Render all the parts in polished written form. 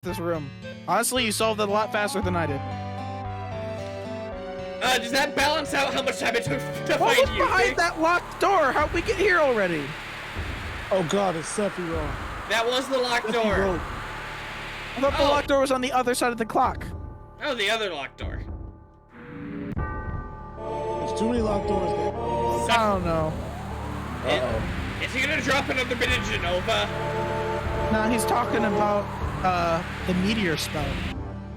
this room. Honestly, you solved it a lot faster than I did. Does that balance out how much time it took to What find was you? behind that locked door? How'd we get here already? Oh god, it's Sephiroth. That was the locked door. I thought the locked door was on the other side of the clock. Oh, the other locked door. There's too many locked doors there. I don't know. Uh-oh. Is he gonna drop another bit of Genova? No, he's talking about the meteor spell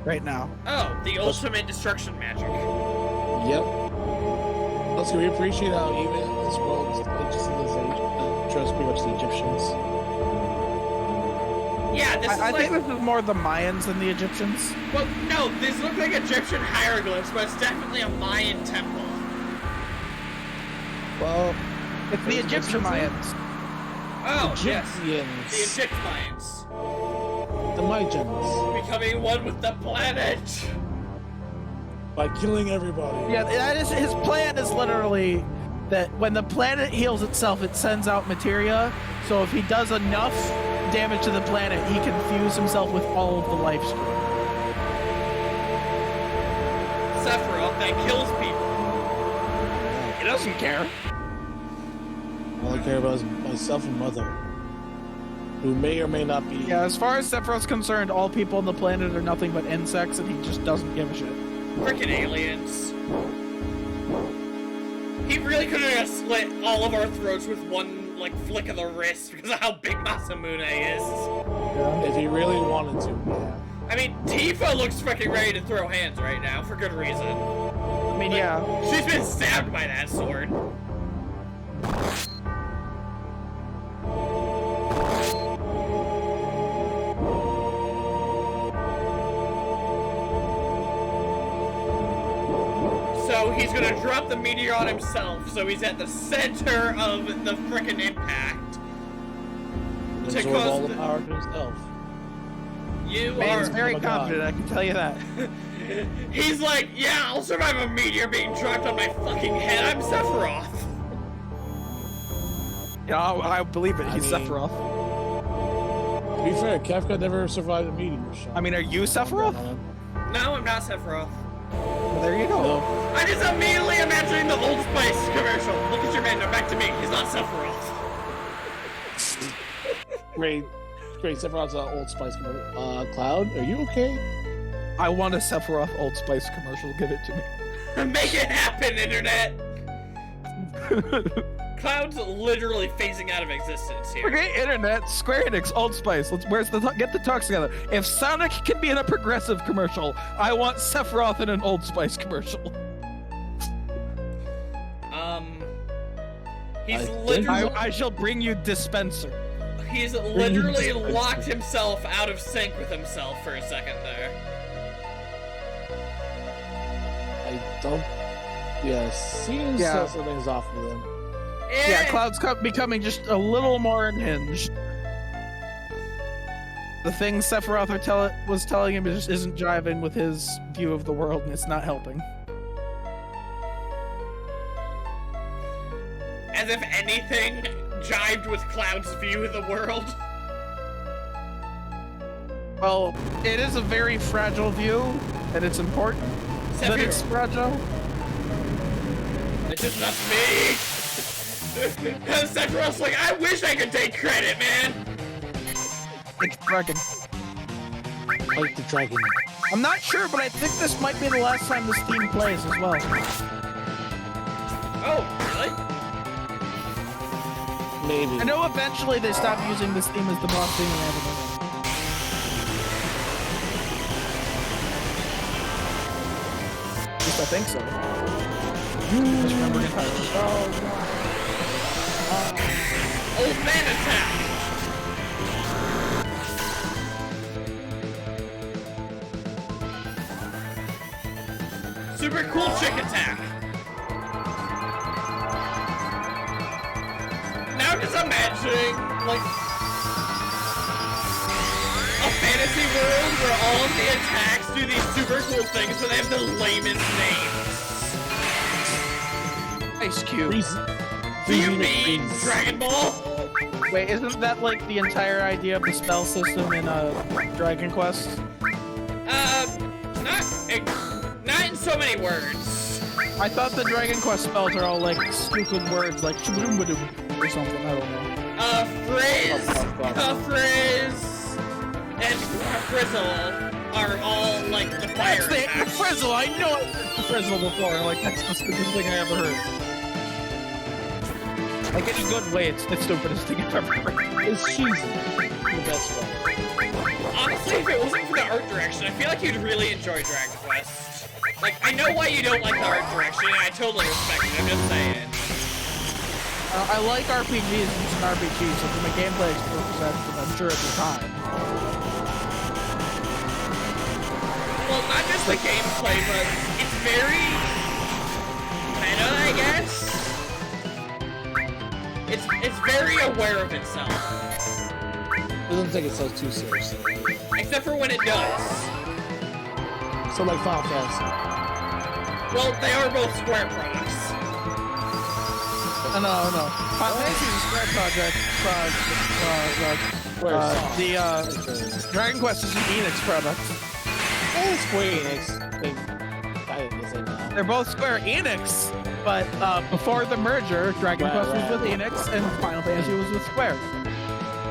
right now. Oh, the ultimate destruction magic. Yep. Let's go. We appreciate how even this world is just trust pretty much the Egyptians. Yeah, this is I like... think this is more the Mayans than the Egyptians. Well, no, these look like Egyptian hieroglyphs, but it's definitely a Mayan temple. Well, It's the Egyptian Mayans. Oh, yes. Egyptians. The Egypt Mayans. The Mayans. Becoming one with the planet. By killing everybody. Yeah, that is his plan. Is literally that when the planet heals itself, it sends out materia. So if he does enough damage to the planet, he can fuse himself with all of the life stream. Sephiroth that kills people. He doesn't care. All I care about is myself and mother, who may or may not be. Yeah, as far as Sephiroth's concerned, all people on the planet are nothing but insects, and he just doesn't give a shit. Frickin' aliens. He really could have slit all of our throats with one, like, flick of the wrist because of how big Masamune is. Yeah. If he really wanted to, yeah. I mean, Tifa looks fucking ready to throw hands right now, for good reason. I mean, Like, yeah. she's been stabbed by that sword. So he's gonna drop the meteor on himself, so he's at the center of the frickin' impact. Absorb all the power to himself. You Man's are... very oh my God. confident, I can tell you that. He's like, yeah, I'll survive a meteor being dropped on my fucking head. I'm Sephiroth. Yeah, I believe it. He's I mean- Sephiroth. To be fair, Kafka never survived a meteor shot. I mean, are you Sephiroth? No, I'm not Sephiroth. Well, there you go. No. I'm just immediately imagining the Old Spice commercial. Look at your man, no, back to me. He's not Sephiroth. Great. Sephiroth's Old Spice Cloud, are you okay? I want a Sephiroth Old Spice commercial. Give it to me. Make it happen, internet. Cloud's literally phasing out of existence here. Okay, internet, Square Enix, Old Spice. Get the talks together. If Sonic can be in a progressive commercial, I want Sephiroth in an Old Spice commercial. He's literally... I shall bring you dispenser. He's literally locked himself out of sync with himself for a second there. I don't. Yeah, seems Yeah. something's off with him. Yeah, Cloud's becoming just a little more unhinged. The things Sephiroth was telling him just isn't jiving with his view of the world, and it's not helping. As if anything jived with Cloud's view of the world. Well, it is a very fragile view, and it's important that it's fragile. It's just not me! Sephiroth's like, I wish I could take credit, man! It's dragon. Like the dragon. I'm not sure, but I think this might be the last time this theme plays as well. Oh, really? Maybe. I know eventually they stopped using this theme as the boss theme and they haven't done it. At least I think so. Just remember it entirely. Old man attack! Super cool chick attack! Now I'm just imagining, like, a fantasy world where all of the attacks do these super cool things, but they have the lamest names. Ice Cube. Do you mean Dragon Ball? Wait, isn't that like the entire idea of the spell system in Dragon Quest? Not in so many words. I thought the Dragon Quest spells are all like stupid words like shubadum or something. I don't know. Frizz, and Frizzle are all like the fire That's the attacks. Frizzle! I know I've heard the Frizzle before. Like, that's the stupidest thing I ever heard. Like, in a good way, it's the stupidest thing I've ever heard. It's cheesy. The best way. Honestly, if it wasn't for the art direction, I feel like you'd really enjoy Dragon Quest. Like, I know why you don't like the art direction, and I totally respect it, I'm just saying. I like RPGs and some RPGs, so from a gameplay perspective, I'm sure at the time. Well, not just the gameplay, but it's very meta, I guess. It's very aware of itself. It doesn't take itself too seriously. Except for when it does. So like Final Fantasy. Well, they are both Square products. No. Final Fantasy is a Square project. The Dragon Quest is an Enix product. Square Enix. They're both Square Enix, but before the merger, Dragon Quest was with Enix and Final Fantasy was with Square.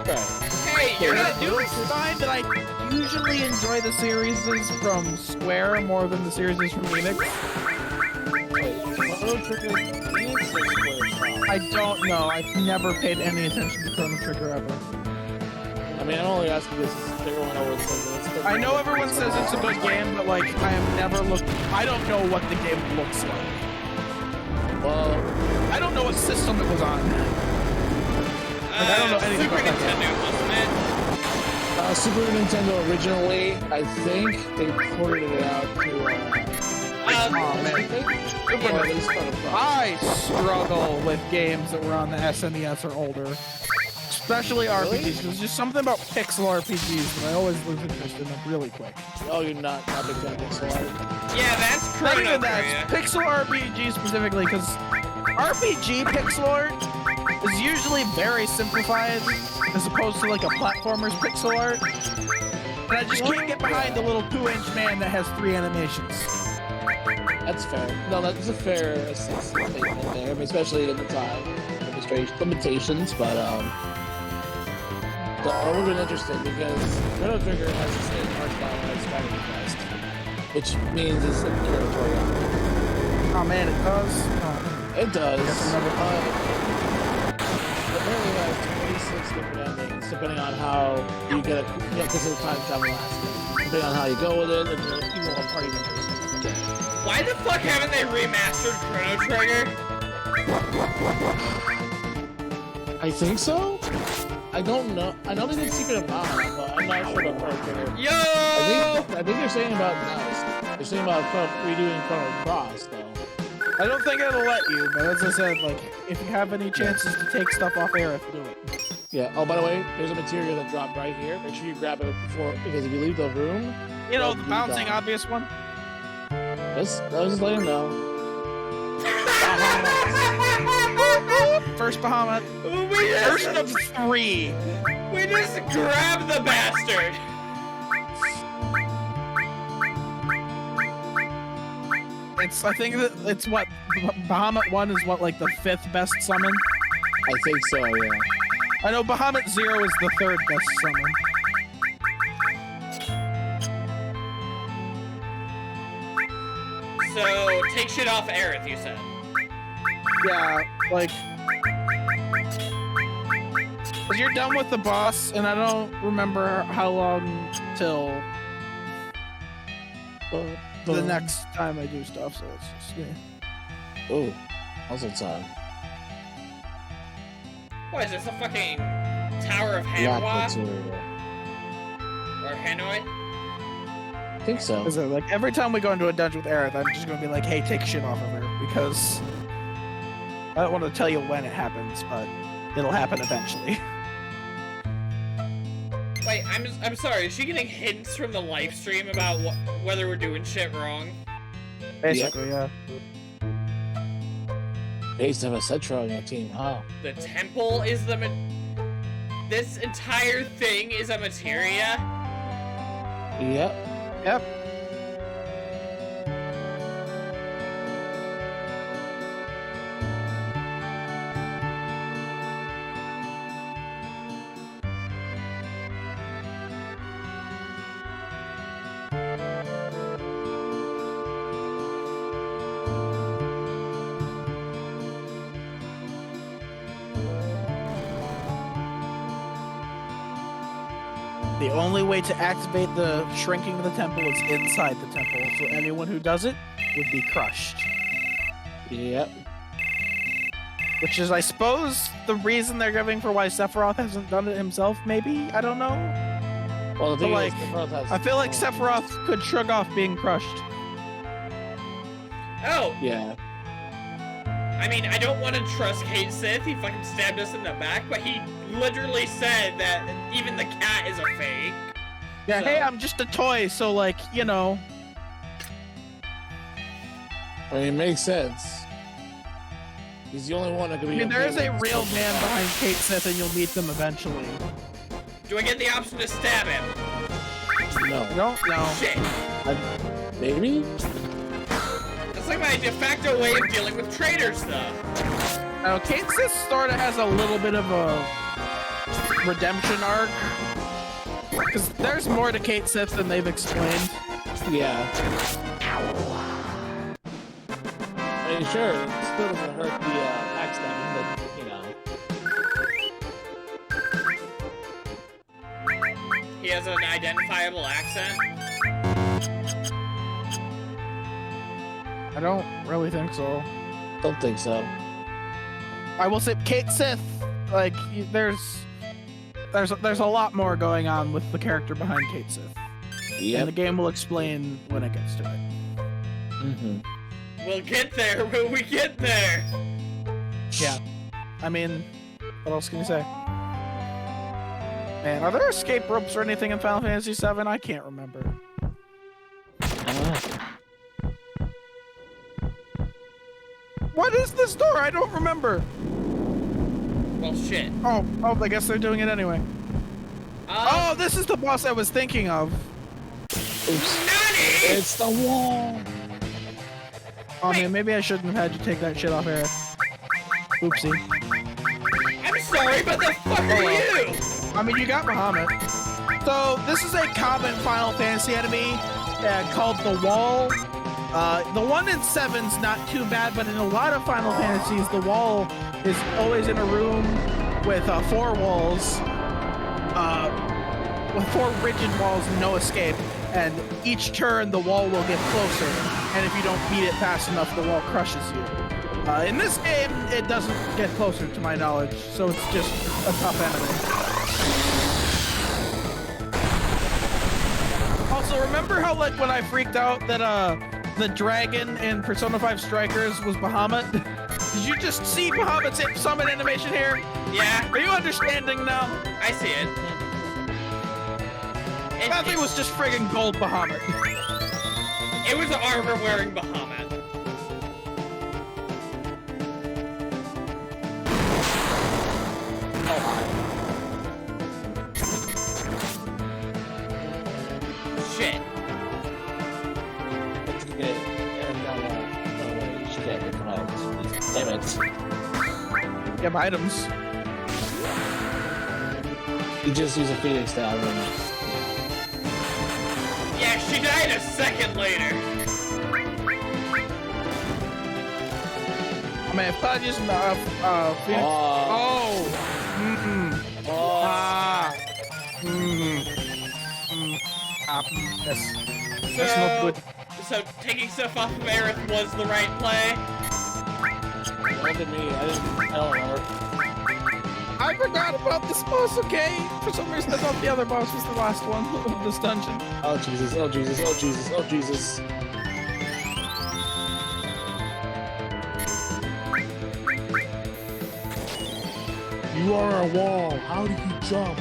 Hey, you're not Do find that I usually enjoy the series from Square more than the series from Enix. I don't know. I've never paid any attention to Chrono Trigger ever. I mean, I'm only asking this because everyone always says it's I know everyone says it's a good game, but like I have never looked. I don't know what the game looks like. Well, I don't know what system it was on. Like, I don't know anything Super about Nintendo, wasn't it? Super Nintendo originally, I think they ported it out to. Oh man. I struggle with games that were on the SNES or older. Especially RPGs. There's just something about pixel RPGs that I always lose interest in them really quick. Oh, you're not a big fan of pixel art? Yeah, that's Not Chrono even that, Trigger. it's pixel RPG specifically, because RPG pixel art is usually very simplified as opposed to like a platformer's pixel art. And I just can't get behind the little 2-inch man that has 3 animations. That's fair. No, that's a fair assessment statement there, I mean, especially at the time. Limitations, but the art would have been interesting because Chrono Trigger has the same art style as Dragon Quest, which means it's territorial. Oh man, it does. It does. I guess I never Apparently, it has 26 different endings, depending on how you get it. Because of the time travel aspect. Depending on how you go with it, and you want party members. Why the fuck haven't they remastered Chrono Trigger? I think so. I don't know. I know they did Secret of Mana, but I'm not sure about Chrono Trigger. Yo! I think they're saying about they're saying about redoing Chrono Cross though. I don't think it'll let you, but as I said, like, if you have any chances to take stuff off air, do it. Yeah. Oh, by the way, there's a material that dropped right here. Make sure you grab it before, because if you leave the room, You know, the bouncing obvious one? I was just letting him know. First Bahamut. First of 3. We just grabbed the bastard. I think that it's what Bahamut 1 is what, like the 5th best summon. I think so. Yeah. I know Bahamut 0 is the 3rd best summon. So, take shit off Aerith, you said. Yeah, like, cause you're done with the boss, and I don't remember how long till the next time I do stuff. So it's just Oh, puzzle time. What is this, a fucking Tower of Yeah, Hanwha? that's weird. Or Hanoi? I think so. Cause like every time we go into a dungeon with Aerith, I'm just gonna be like, "Hey, take shit off of her," because I don't want to tell you when it happens, but it'll happen eventually. Wait, I'm sorry, is she getting hints from the live stream about whether we're doing shit wrong? Basically, yeah. They used to have a Cetra on your team, huh? The temple is the this entire thing is a materia? Yep. Yep. The only way to activate the shrinking of the temple is inside the temple, so anyone who does it would be crushed. Yep. Which is, I suppose, the reason they're giving for why Sephiroth hasn't done it himself, maybe? I don't know. Well, the thing But, is, I feel like Sephiroth could shrug off being crushed. Oh, Yeah. I mean, I don't want to trust Kate Sith. He fucking stabbed us in the back, but he literally said that even the cat is a fake. Yeah, So- hey, I'm just a toy, so, like, you know. I mean, it makes sense. He's the only one that could be. I mean, there is okay a with real stuff man like that. behind Kate Sith, and you'll meet them eventually. Do I get the option to stab him? No. I don't know. Shit. Maybe? That's like my de facto way of dealing with traitors, though. Now, Kate Sith sort of has a little bit of a redemption arc. Because there's more to Kate Sith than they've explained. Yeah. I mean, sure, it still doesn't hurt the backstabbing, but, you know. He has an identifiable accent. I don't really think so. Don't think so. I will say Kate Sith, like, there's a lot more going on with the character behind Kate Sith. And Yep. the game will explain when it gets to it. Mm-hmm. We'll get there when we get there. Yeah. I mean, what else can you say? Man, are there escape ropes or anything in Final Fantasy VII? I can't remember. What is this door? I don't remember. Well, shit. Oh, I guess they're doing it anyway. Oh, this is the boss I was thinking of. Oops. Nani! It's the wall! Oh man, maybe I shouldn't have had you take that shit off air. Oopsie. I'm sorry, but the fuck are you? I mean, you got Bahamut. So, this is a common Final Fantasy enemy called the Wall. The one in 7's not too bad, but in a lot of Final Fantasies, the Wall is always in a room with 4 walls. With 4 rigid walls and no escape. And each turn, the wall will get closer. And if you don't beat it fast enough, the wall crushes you. In this game, it doesn't get closer to my knowledge, so it's just a tough enemy. Also, remember how, like, when I freaked out that the dragon in Persona 5 Strikers was Bahamut? Did you just see Bahamut's summon animation here? Yeah, Are you understanding now? I see it. That thing was just friggin' gold Bahamut. It was an armor-wearing Bahamut. Shit. Let's get it. You should get it. Damn it. You have items. You just use a Phoenix down and... Yeah, she died a second later. I mean, if I just Phoenix. Oh. Ah. Yes. That's not good. So taking stuff off of Aerith was the right play. Look at me. I don't remember. I forgot about this boss, okay? For some reason, I thought the other boss was the last one of this dungeon. Oh Jesus, oh Jesus, oh Jesus, oh Jesus. You are a wall. How do you jump?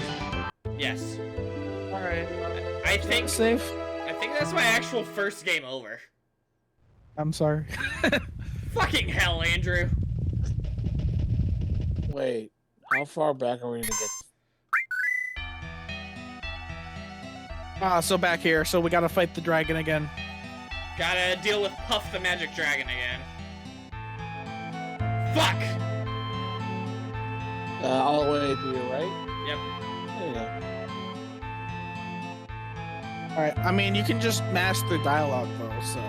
Yes. Alright. I think Safe. that's my actual first game over. I'm sorry. Fucking hell, Andrew. Wait, how far back are we gonna get? So back here. So we gotta fight the dragon again. Gotta deal with Puff the Magic Dragon again. Fuck! All the way to your right? Yep. There you go. Alright, I mean, you can just mash the dialogue, though, so...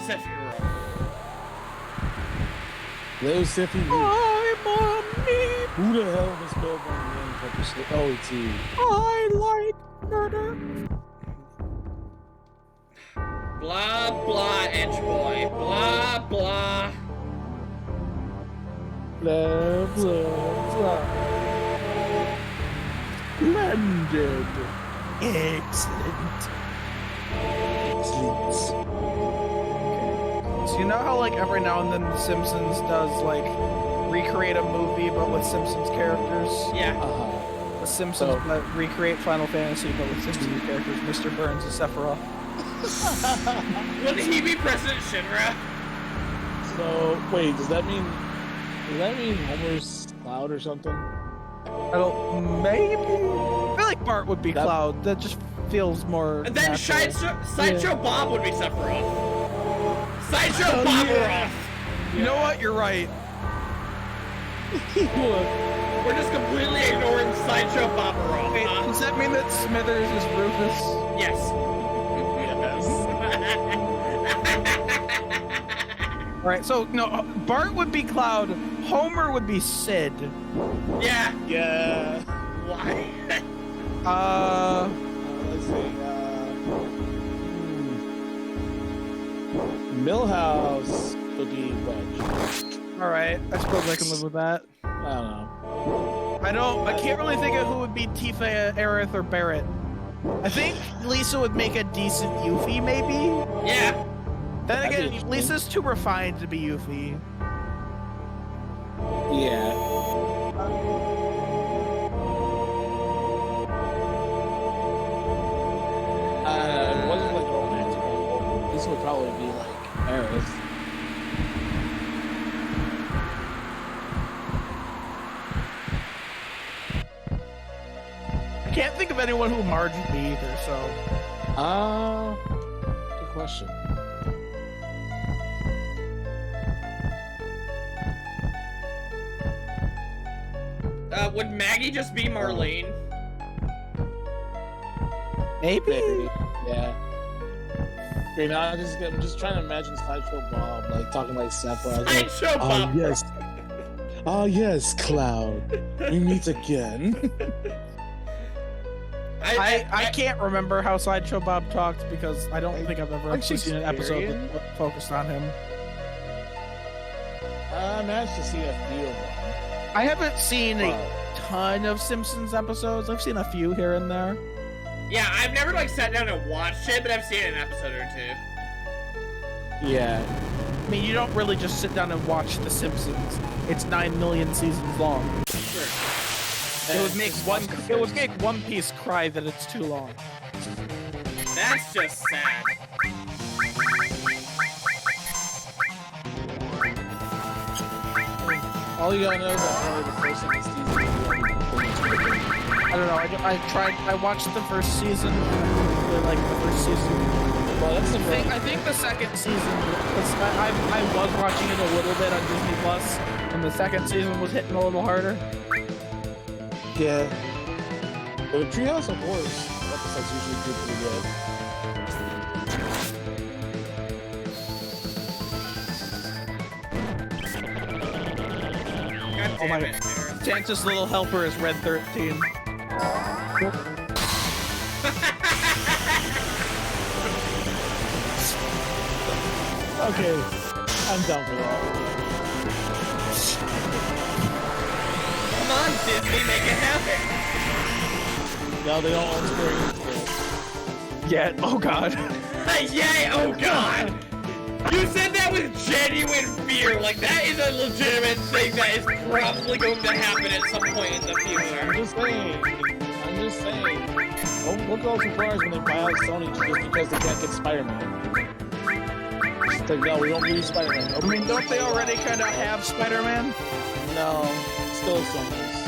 Sephiroth. Hello, Siffy. I'm a meep. Who the hell was spelled on the name purposely? Oh, it's you. I like murder. Blah, blah, Edge Boy. Blah, blah. Blah, blah, blah. Splendid. Excellent. Excellent. So you know how, like, every now and then The Simpsons does, like, recreate a movie, but with Simpsons characters? Yeah. The Simpsons but recreate Final Fantasy, but with Simpsons characters. Mr. Burns and Sephiroth. Wouldn't he be President Shinra? So, wait, does that mean Homer's Cloud or something? I don't... Maybe? I feel like Bart would be Cloud. That just feels more And then natural. Sideshow Bob would be Sephiroth. Sideshow Bobberoth! You know what? You're right. We're just completely ignoring Sideshow Bobberoth, Wait, huh? does that mean that Smithers is Rufus? Yes. Alright, so, no, Bart would be Cloud, Homer would be Sid. Yeah. Yeah. Why? Let's see. Millhouse would be Wedge. Alright, I suppose I can live with that. I don't know. I can't really think of who would be Tifa, Aerith, or Barrett. I think Lisa would make a decent Yuffie, maybe? Yeah. Then That'd be again, interesting. Lisa's too refined to be Yuffie. Yeah. It wasn't like romantic. This would probably be like Aerith. I can't think of anyone who Marge would be either, so... Good question. Would Maggie just be Marlene? Maybe? Maybe. Yeah. Okay, now I'm just trying to imagine Sideshow Bob like talking like Sephiroth. Like, Sideshow Bob. yes. Oh yes, Cloud. We meet again. I can't remember how Sideshow Bob talked because I don't think I've ever Like actually seen an episode Shakespearean? that focused on him. I managed to see a few of them. I haven't seen a Wow. ton of Simpsons episodes. I've seen a few here and there. Yeah, I've never like sat down and watched it, but I've seen an episode or two. Yeah. I mean, you don't really just sit down and watch The Simpsons. It's 9 million seasons long. Sure. It would make One Piece cry that it's too long. That's just sad. All you gotta know is that probably the first thing is season. I don't know. I watched the first season. And I really liked the first season. Well, that's the I think the second season. I was watching it a little bit on Disney Plus, and the second season was hitting a little harder. Yeah. But the Treehouse of Horrors episodes usually do pretty good. God Oh damn my it, Aaron. Santa's little helper is Red 13. Okay, I'm down for that. Come on, Disney, make it happen. No, they don't own Square Enix. Yeah. Oh God. Yay! Oh God! You said that with genuine fear. Like that is a legitimate thing that is probably going to happen at some point in the I'm future. just saying. Don't look all surprised when they buy out Sony just because they can't get Spider-Man. It's like, no, we don't use Spider-Man. I mean, don't they already kind of have Spider-Man? No, still Sony's.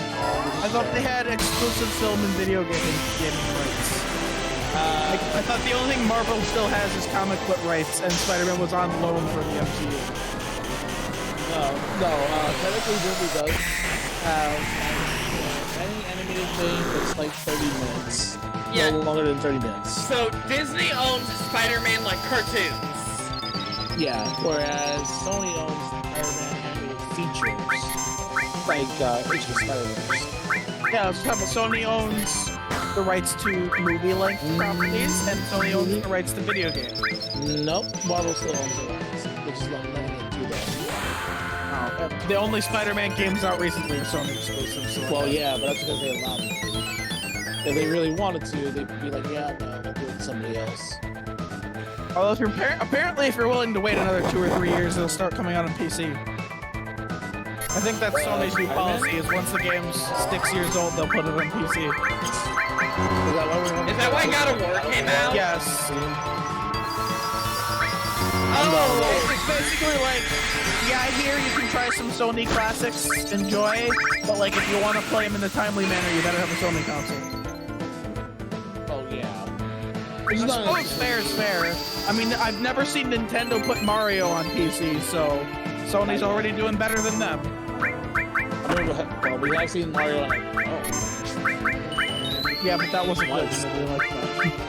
I thought they had exclusive film and video gaming rights. I thought the only thing Marvel still has is comic book rights, and Spider-Man was on loan for the MCU. No, technically Disney does have any animated thing that's like 30 minutes. Yeah. No longer than 30 minutes. So Disney owns Spider-Man like cartoons. Yeah, whereas Sony owns Spider-Man animated features. Like, Into the Spider-Verse. Yeah, Sony owns the rights to movie-length properties, and Sony owns the rights to video games. Nope, Marvel still owns the rights, which is not limited to that. The only Spider-Man games out recently are Sony exclusives. So Well, yeah, but that's because they allowed them to. If they really wanted to, they'd be like, yeah, no, we'll do it to somebody else. although if you're apparently, if you're willing to wait another 2 or 3 years, it'll start coming out on PC. I think that's Sony's new policy, is once the game's 6 years old, they'll put it on PC. Is that why God of War came out? Yes. Oh! It's basically like, yeah, here you can try some Sony classics, enjoy, but like if you want to play them in a timely manner, you better have a Sony console. Oh, yeah. I suppose fair is fair. I mean, I've never seen Nintendo put Mario on PC, so Sony's already doing better than them. I mean, well, we have seen Mario on Yeah, but that wasn't good. Nobody liked that.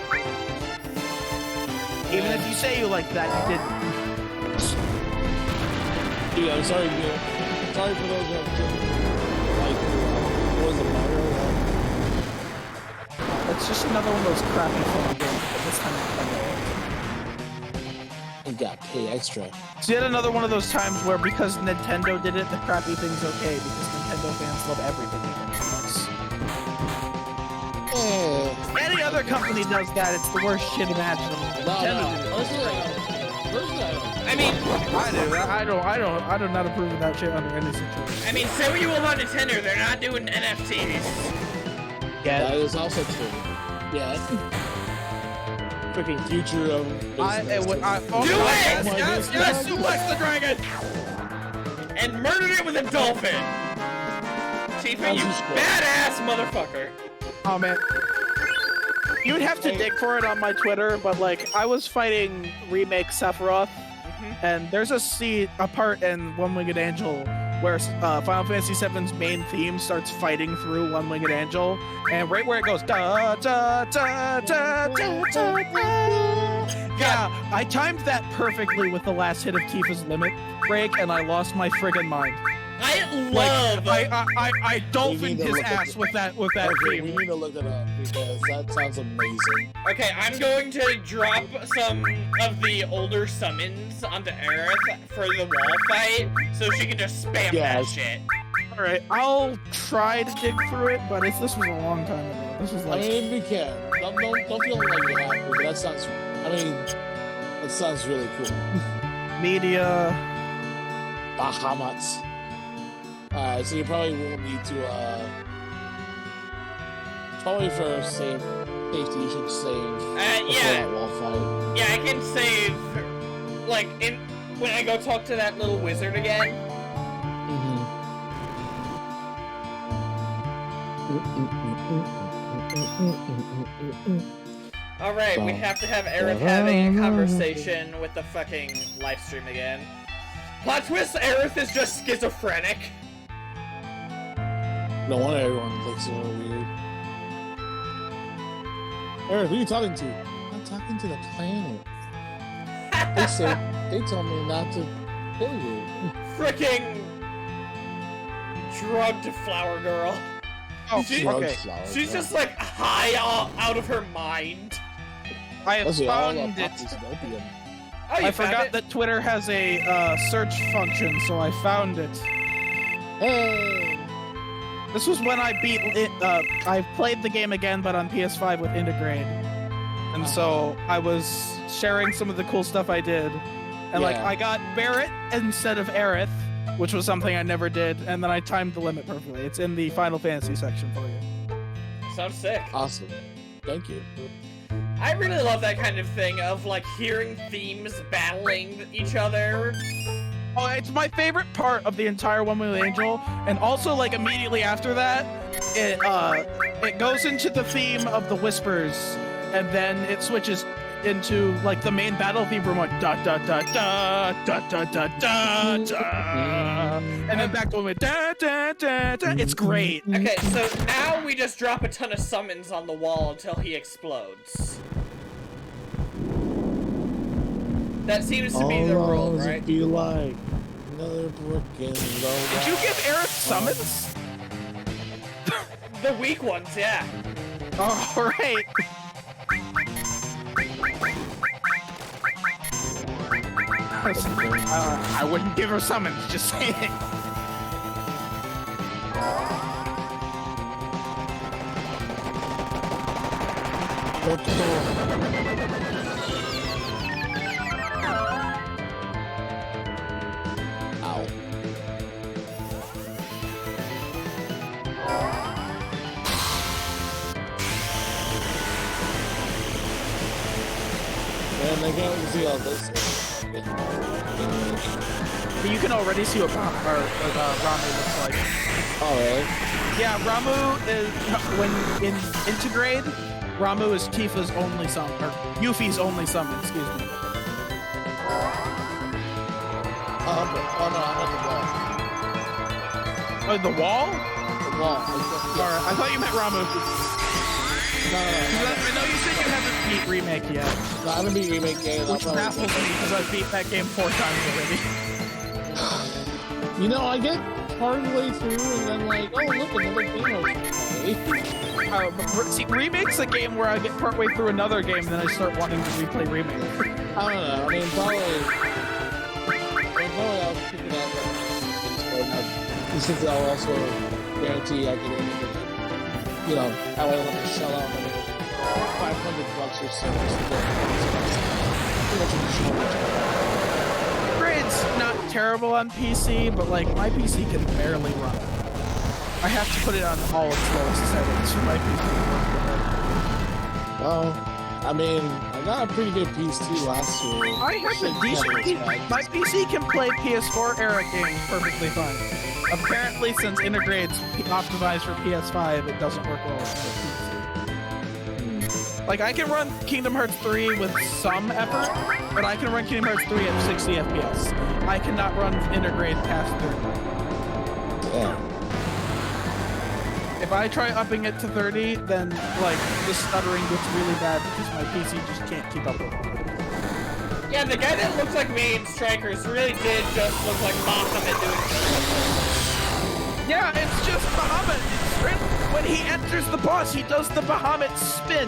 Even if you say you like that, you didn't. Dude, I'm sorry, dude. Sorry for those who have like, what was it, Mario? It's just another one of those crappy phone games, but this time You got pay extra. it's yet another one of those times where because Nintendo did it, the crappy thing's okay, because Nintendo fans love everything Nintendo does. Any other company does that, it's the worst shit imaginable. Nintendo did it. I mean, I do not approve of that shit under any situation. I mean, say what you will about Nintendo, they're not doing NFTs. That is also true. Yeah. Freaking future of business. Do it! Yes, suplex the dragon! And murdered it with a dolphin! Tifa, you badass motherfucker! Oh man. You would have to dig for it on my Twitter, but like, I was fighting Remake Sephiroth, and there's a part in One Winged Angel where Final Fantasy VII's main theme starts fighting through One Winged Angel, and right where it goes, da da da da da da da. Yeah, I timed that perfectly with the last hit of Tifa's limit break, and I lost my friggin' mind. I love I dolphined his ass with that Okay, we theme. need to look it up because that sounds amazing. Okay, I'm going to drop some of the older summons onto Aerith for the wall fight, so she can just spam that shit. All right, I'll try to dig through it, but this was a long time ago. This was I like, mean, we can. Don't feel like you have to, but that sounds. I mean, that sounds really cool. media. Bahamut. Alright, so you probably will need to, probably for safety, you should save. Yeah. That wall fight. Yeah, I can save, like, when I go talk to that little wizard again. Alright, we have to have Aerith having a conversation with the fucking live stream again. Plot twist, Aerith is just schizophrenic. No wonder everyone looks so weird. Eric, who are you talking to? I'm talking to the planet. They told me not to kill you. Fricking drugged flower girl. Oh, Drugged okay. flower She's girl. just like high out of her mind. I have That's all found about it. poppies and opium. Oh, you I found forgot it? that Twitter has a search function, so I found it. Hey! This was when I beat it. I played the game again, but on PS5 with Integrate, and so I was sharing some of the cool stuff I did, and like Yeah. I got Barrett instead of Aerith, which was something I never did, and then I timed the limit perfectly. It's in the Final Fantasy section for you. Sounds sick. Awesome. Thank you. I really love that kind of thing of like hearing themes battling each other. Oh, it's my favorite part of the entire One Winged Angel, and also like immediately after that, it goes into the theme of the whispers, and then it switches into like the main battle theme from like da da da da da da da da da, and then back to the da da da da. It's great. Okay, so now we just drop a ton of summons on the wall until he explodes. That seems to be the rule, right? Be like another brick in the wall. Did you give Eric summons? The weak ones, yeah. All right. I wouldn't give her summons, just saying. Ow. And I can't see all this. But you can already see what Ramu looks like. Oh, really? Yeah, Ramu is, when in Integrate, Ramu is Tifa's only summon, or Yuffie's only summon, excuse me. Oh, no, I'm Oh, the wall? at the wall. Alright, I thought you meant Ramu. No. I know you said you haven't beat Remake yet, No, I haven't beat Remake yet. which baffles me because I've beat that game 4 times already. You know, I get partway through and then like, oh look, another game I should See, Remake's a game where I get partway through another game and then I start wanting to replay Remake. I don't know. I mean, probably I'll pick it up. Since I'll also guarantee I can end it. You know, I would want to shell out like $500 or so. Grade's not terrible on PC, but like my PC can barely run. I have to put it on all its lowest settings for my PC to work with it. Well, I mean, I got a pretty good PS2 last year. I have a decent. My PC can play PS4 era games perfectly fine. Apparently, since Integrate's optimized for PS5, it doesn't work well with PC. Like, I can run Kingdom Hearts 3 with some effort, but I can run Kingdom Hearts 3 at 60 FPS. I cannot run Integrate past 30. Yeah. If I try upping it to 30, then, like, the stuttering gets really bad because my PC just can't keep up with it. Yeah, the guy that looks like me in Strikers really did just look like Bahamut doing something. Yeah, it's just Bahamut. When he enters the boss, he does the Bahamut spin.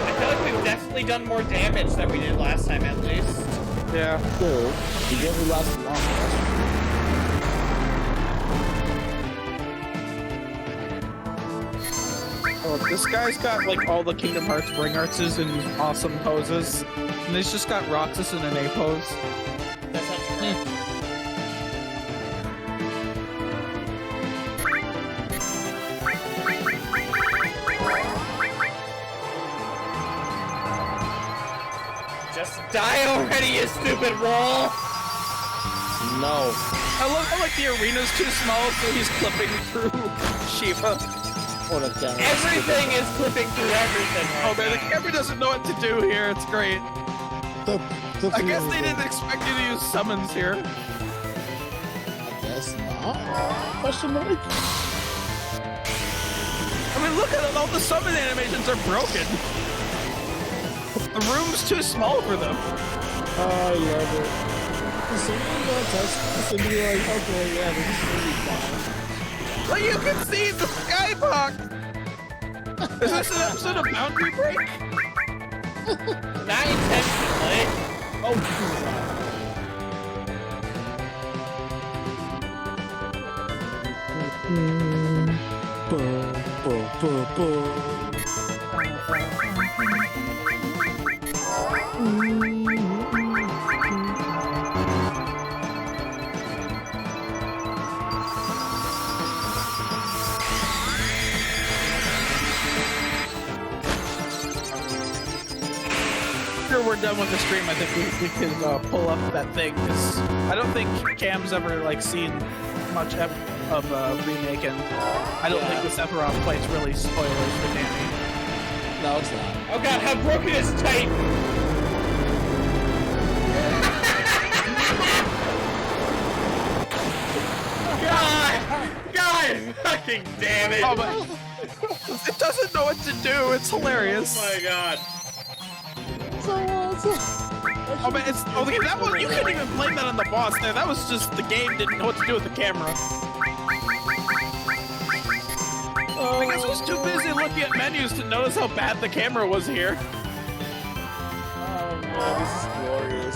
I feel like we've definitely done more damage than we did last time, at least. Yeah. Cool. You didn't last long. Oh, this guy's got like all the Kingdom Hearts Bring Artses in awesome poses. And he's just got Roxas in an A pose. That's not true. Just die already, you stupid roll! No. I love how like the arena's too small, so he's clipping through Shiva. Everything is clipping through everything right Oh man, the camera doesn't know what to do here. It's great. I guess they didn't expect you to use summons here. I guess not. Question mark? I mean, look at it. All the summon animations are broken. The room's too small for them. Oh, I love it. Someone gonna test this and be like, okay, yeah, this is gonna be fine. Well, you can see the skybox. Is this an episode of Boundary Break? Not intentionally. Oh, God. done with the stream, I think we could pull up that thing, because I don't think Cam's ever like seen much of remake, and I don't think the Sephiroth fight's really spoilers for Danny. No, it's not. Oh god, how broken is Titan? God fucking damn it! Oh, but it doesn't know what to do. It's hilarious. Oh my god. Oh man, that was, you couldn't even blame that on the boss there. That was just the game didn't know what to do with the camera. I guess I was too busy looking at menus to notice how bad the camera was here. Oh man, this is glorious.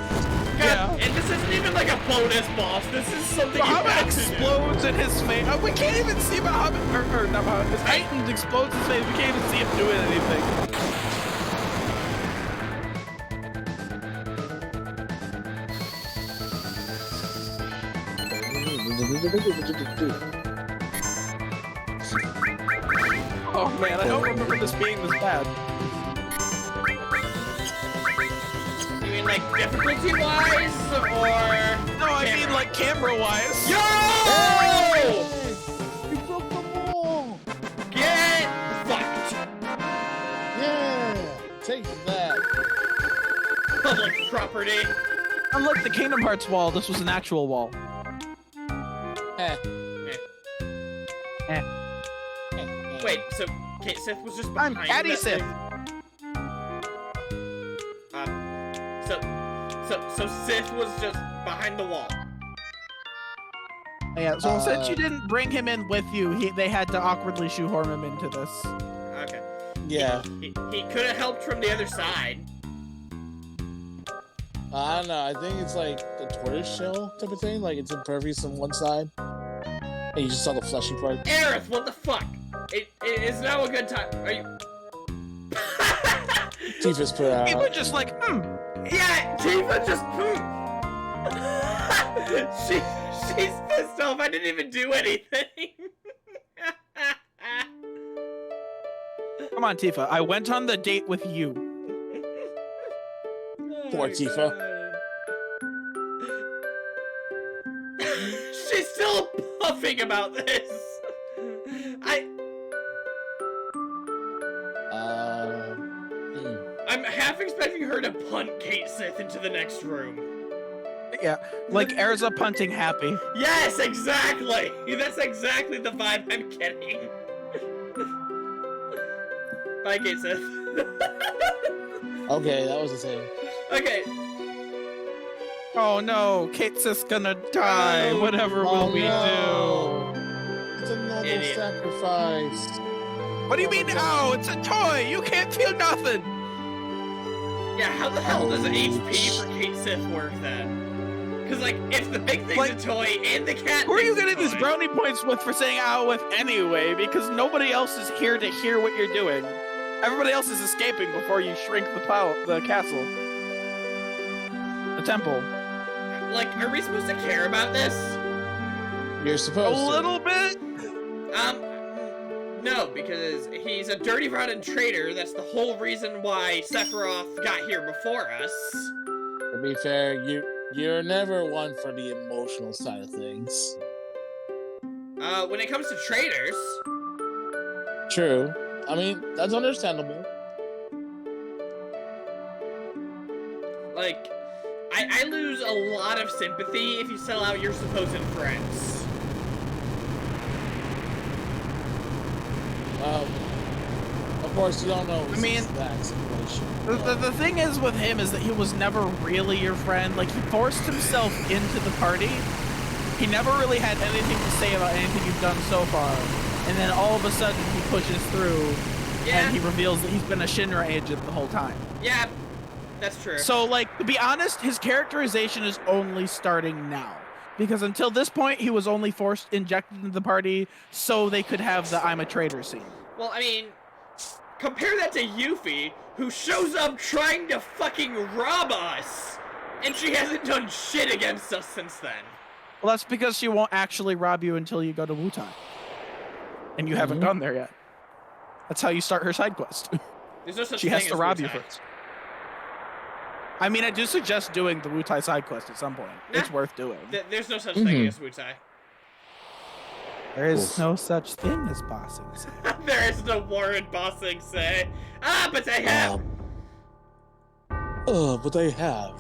God, and this isn't even like a bonus boss. This is something you Muhammad have to do. explodes in his face. Oh, we can't even see Muhammad, or not Muhammad. His Titan explodes his face. We can't even see him doing anything. Oh man, I don't remember this being this bad. You mean like difficulty-wise, or? No, I mean like camera-wise. Yo! You broke the wall! Get fucked! Yeah! Take that. Public property. Unlike the Kingdom Hearts wall, this was an actual wall. Wait, so Kate Sith was just I'm behind Caddy that Sith. thing? So Sith was just behind the wall. Yeah, so since you didn't bring him in with you, they had to awkwardly shoehorn him into this. Okay. Yeah. He could have helped from the other side. I don't know. I think it's like the tortoise shell type of thing. Like it's impervious on one side, and you just saw the fleshy part. Aerith, what the fuck? It is now a good time. Are you? Tifa's put out. People just like, Yeah, Tifa just she's pissed off. I didn't even do anything. Come on, Tifa. I went on the date with you. Poor Tifa. She's still puffing about this. I'm half expecting her to punt Kate Sith into the next room. Yeah, like Erza punting Happy. Yes, exactly. That's exactly the vibe I'm getting. Bye, Kate Sith. Okay, that was the same. Okay. Oh no, Kate Sith's gonna die. Whatever will we no. It's a noble Idiot. sacrifice. do? What do you mean, oh, it's a toy. You can't feel nothing. Yeah, how the hell does HP for Kate Sith work then? Because, like, if the big thing's Like, a toy and the cat Who are you thing's a getting these toy- brownie points with for saying ow with anyway? Because nobody else is here to hear what you're doing. Everybody else is escaping before you shrink the castle. The temple. Like, are we supposed to care about this? You're A supposed to. little bit? No, because he's a dirty, rotten traitor. That's the whole reason why Sephiroth got here before us. To be fair, you're never one for the emotional side of things. When it comes to traitors, True. I mean, that's understandable. like, I lose a lot of sympathy if you sell out your supposed friends. Of course, you don't know. I mean, that situation. The thing is with him is that he was never really your friend. Like, he forced himself into the party. He never really had anything to say about anything you've done so far. And then all of a sudden he pushes through and he reveals that he's been a Shinra agent the whole time. Yeah, that's true. So, like, to be honest, his characterization is only starting now. Because until this point, he was only injected into the party so they could have the I'm a traitor scene. Well, I mean, compare that to Yuffie, who shows up trying to fucking rob us, and she hasn't done shit against us since then. Well, that's because she won't actually rob you until you go to Wutai. And you haven't gone there yet. That's how you start her side quest. There's no such She thing has to as rob you Wutai. first. I mean, I do suggest doing the Wutai side quest at some point. Nah. It's worth doing. There's no such thing as Wutai. There is no such thing as bossing. There is no Warren bossing say. Ah, but they have. But they have.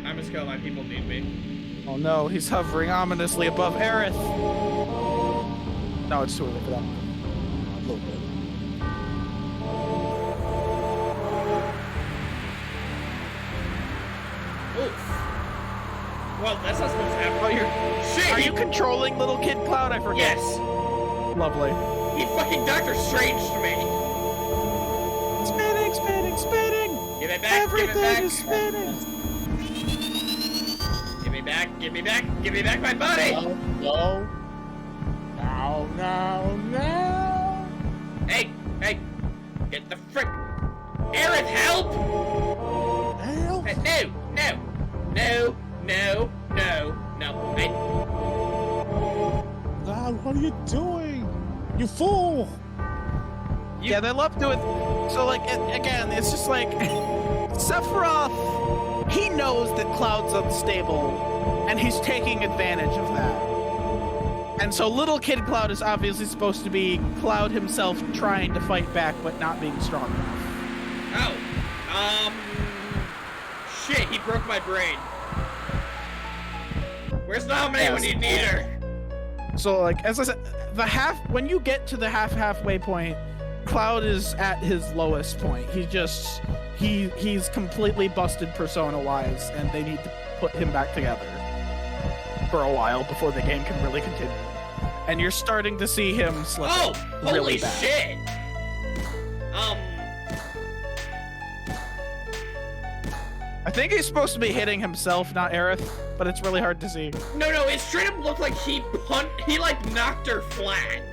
I'm just going. My people need me. Oh no, he's hovering ominously above Aerith. No, it's too early for that. A little bit. Oof. Well, that's not supposed to happen. Oh, you're. Shit! Are you controlling little kid Cloud? I forget. Yes. Lovely. He fucking Doctor Stranged me. Spinning, spinning, spinning. Give it back. Everything give it back. is spinning. Give me back. Give me back. Give me back my body. No. No. No. No. Hey. Hey. Get the frick. Aerith, help! Help. Hey, no. No. No. No. No. No. Hey. God, what are you doing? You fool! Yeah, they love doing. So, like, again, it's just like Sephiroth. He knows that Cloud's unstable, and he's taking advantage of that. And so, little kid Cloud is obviously supposed to be Cloud himself trying to fight back, but not being strong enough. Oh. Shit, he broke my brain. Where's Naminé when you need her? So, like, as I said, when you get to the halfway point, Cloud is at his lowest point. He's completely busted persona-wise, and they need to put him back together for a while before the game can really continue. And you're starting to see him slip. Oh, really holy bad. shit! I think he's supposed to be hitting himself, not Aerith, but it's really hard to see. No, it straight up looked like he like knocked her flat.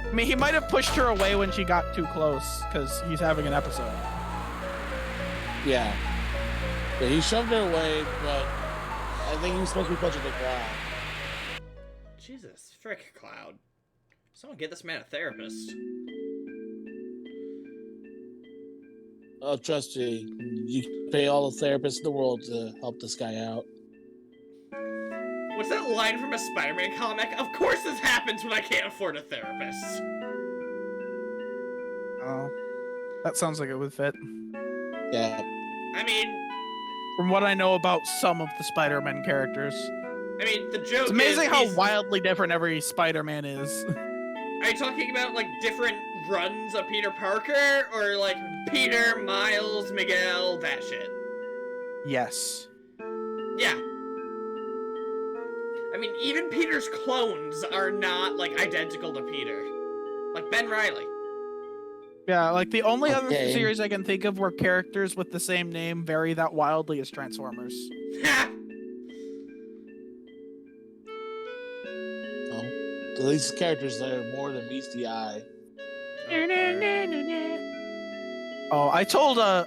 I mean, he might have pushed her away when she got too close, because he's having an episode. Yeah. Yeah, he shoved her away, but I think he was supposed to be punching the ground. Jesus, frick, Cloud. Someone get this man a therapist. Oh, trust me, you pay all the therapists in the world to help this guy out. What's that line from a Spider-Man comic? Of course this happens when I can't afford a therapist. Oh, that sounds like it would fit. Yeah. I mean, from what I know about some of the Spider-Man characters. I mean, the joke It's amazing is how he's- wildly different every Spider-Man is. Are you talking about, like, different runs of Peter Parker? Or, like, Peter, Miles, Miguel, that shit? Yes. Yeah. I mean, even Peter's clones are not, like, identical to Peter. Like Ben Reilly. Yeah, like the only other Okay. series I can think of where characters with the same name vary that wildly is Transformers. Ha! At least characters that are more than meets the eye. Oh, I told us,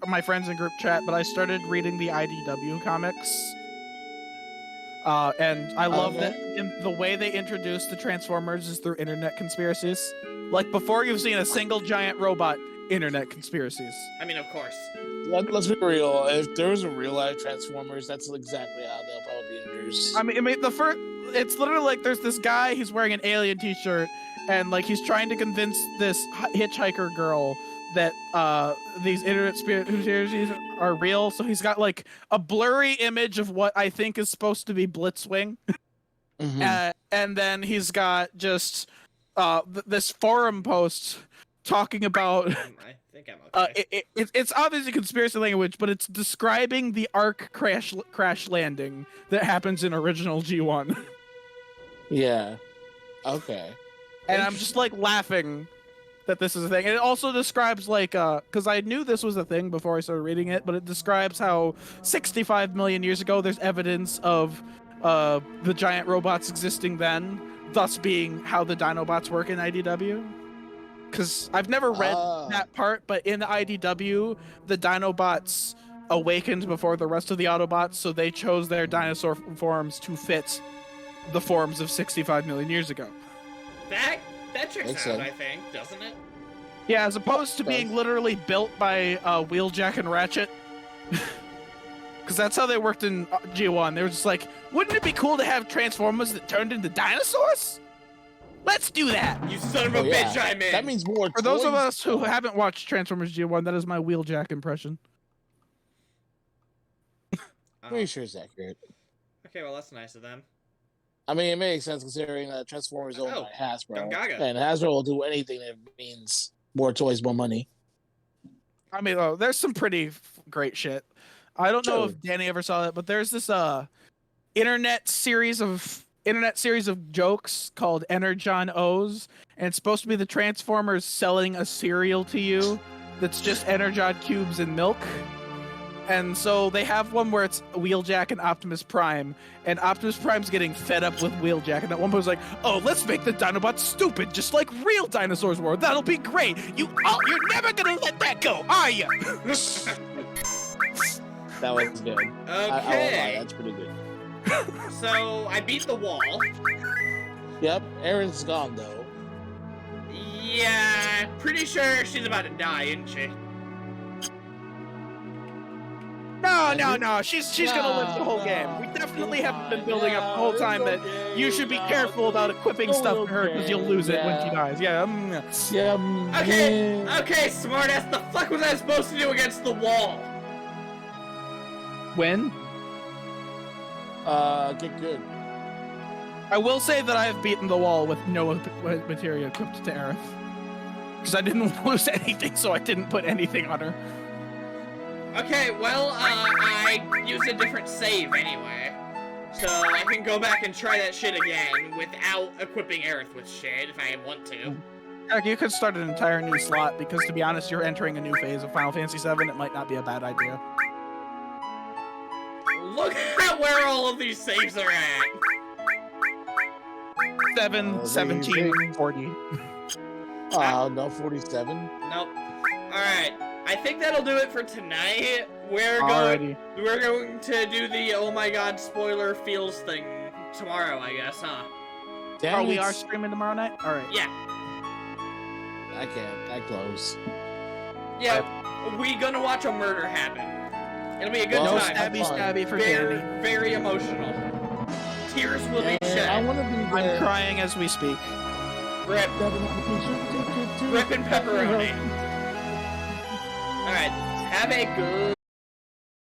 my friends in group chat, but I started reading the IDW comics. And I love that the way they introduce the Transformers is through internet conspiracies. Like, before you've seen a single giant robot, internet conspiracies. I mean, of course. Let's be real. If there was a real life Transformers, that's exactly how they'll probably be introduced. I mean, it's literally like there's this guy, he's wearing an alien t-shirt, and like he's trying to convince this hitchhiker girl that these internet conspiracies are real. So he's got like a blurry image of what I think is supposed to be Blitzwing. And then he's got just this forum post talking about I think I'm okay. it's obviously conspiracy language, but it's describing the Ark crash landing that happens in original G1. Yeah. Okay. And I'm just like laughing that this is a thing. And it also describes like because I knew this was a thing before I started reading it, but it describes how 65 million years ago there's evidence of the giant robots existing then, thus being how the Dinobots work in IDW. Because I've never read that part, but in the IDW, the Dinobots awakened before the rest of the Autobots, so they chose their dinosaur forms to fit the forms of 65 million years ago. That checks Makes out, sense. I think, doesn't it? Yeah, as opposed to being literally built by Wheeljack and Ratchet. Because that's how they worked in G1. They were just like, wouldn't it be cool to have Transformers that turned into dinosaurs? Let's do that! You son of a bitch, I'm in! That means more For those of us who haven't watched Transformers G1, that is my Wheeljack impression. Pretty sure it's accurate. Okay, well, that's nice of them. I mean, it makes sense considering Transformers owned by Hasbro. Gungaga. And Hasbro will do anything that means more toys, more money. I mean, there's some pretty great shit. I don't know if Danny ever saw it, but there's this internet series of jokes called Energon O's, and it's supposed to be the Transformers selling a cereal to you that's just Energon cubes and milk. And so they have one where it's Wheeljack and Optimus Prime, and Optimus Prime's getting fed up with Wheeljack, and at one point was like, "Oh, let's make the Dinobots stupid, just like real dinosaurs were. That'll be great. You're never gonna let that go, are you?" That was good. Okay. I won't lie, that's pretty good. So, I beat the wall. Yep, Erin's gone though. Yeah, pretty sure she's about to die, isn't she? No. She's gonna live the whole game. We definitely have been building up the whole time that you should be careful about equipping stuff to her because you'll lose it when she dies. Yeah. Okay, smartass. The fuck was I supposed to do against the wall? When? Get good. I will say that I have beaten the wall with no materia equipped to Aerith. Because I didn't lose anything, so I didn't put anything on her. Okay, well, I used a different save anyway. So I can go back and try that shit again without equipping Aerith with shit if I want to. Heck, you could start an entire new slot, because to be honest, you're entering a new phase of Final Fantasy VII. It might not be a bad idea. Look at where all of these saves are at. 7, 17, 40. No, 47. Nope. Alright, I think that'll do it for tonight. We're going to do the oh my god spoiler feels thing tomorrow, I guess, huh? Oh, we are streaming tomorrow night? Alright. Yeah. I can't. I close. Yeah, we gonna watch a murder happen. It'll be a good time. Stabby for Danny. Very emotional. Tears will be shed. I want to be I'm crying as we speak. Rip. Rip and pepperoni. Alright, have a good...